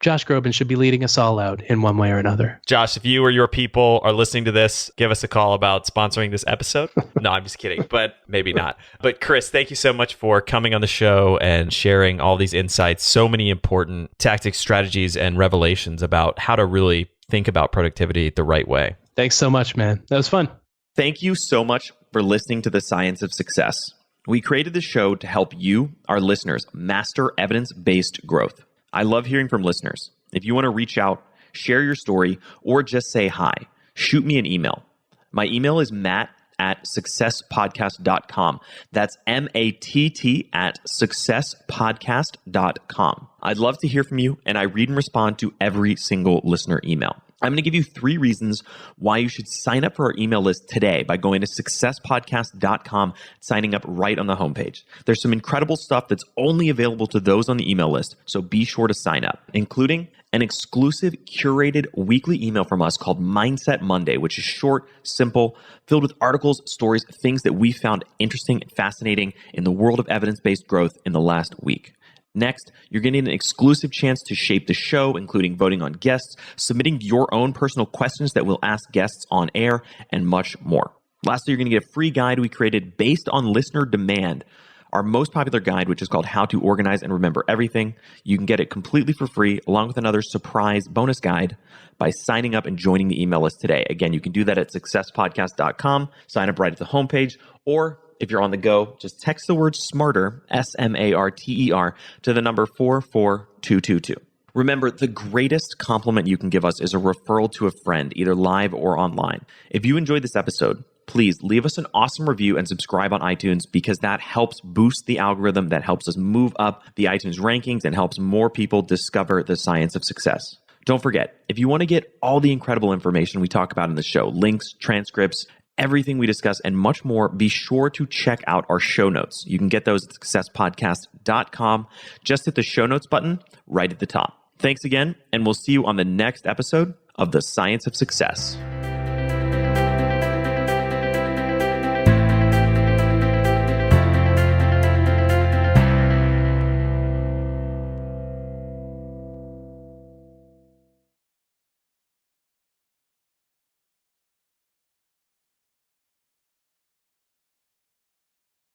Josh Groban should be leading us all out in one way or another. Josh, if you or your people are listening to this, give us a call about sponsoring this episode. No, I'm just kidding, but maybe not. But Chris, thank you so much for coming on the show and sharing all these insights, so many important tactics, strategies, and revelations about how to really think about productivity the right way. Thanks so much, man. That was fun. Thank you so much for listening to The Science of Success. We created the show to help you, our listeners, master evidence-based growth. I love hearing from listeners. If you want to reach out, share your story, or just say hi, shoot me an email. My email is matt@successpodcast.com. That's matt@successpodcast.com. I'd love to hear from you, and I read and respond to every single listener email. I'm going to give you 3 reasons why you should sign up for our email list today by going to successpodcast.com, signing up right on the homepage. There's some incredible stuff that's only available to those on the email list, so be sure to sign up, including an exclusive curated weekly email from us called Mindset Monday, which is short, simple, filled with articles, stories, things that we found interesting and fascinating in the world of evidence-based growth in the last week. Next, you're getting an exclusive chance to shape the show, including voting on guests, submitting your own personal questions that we'll ask guests on air, and much more. Lastly, you're going to get a free guide we created based on listener demand, our most popular guide, which is called How to Organize and Remember Everything. You can get it completely for free, along with another surprise bonus guide by signing up and joining the email list today. Again, you can do that at successpodcast.com, sign up right at the homepage, or if you're on the go, just text the word SMARTER, SMARTER, to the number 44222. Remember, the greatest compliment you can give us is a referral to a friend, either live or online. If you enjoyed this episode, please leave us an awesome review and subscribe on iTunes, because that helps boost the algorithm, that helps us move up the iTunes rankings and helps more people discover the science of success. Don't forget, if you want to get all the incredible information we talk about in the show, links, transcripts, everything we discuss, and much more, be sure to check out our show notes. You can get those at successpodcast.com. Just hit the show notes button right at the top. Thanks again, and we'll see you on the next episode of The Science of Success.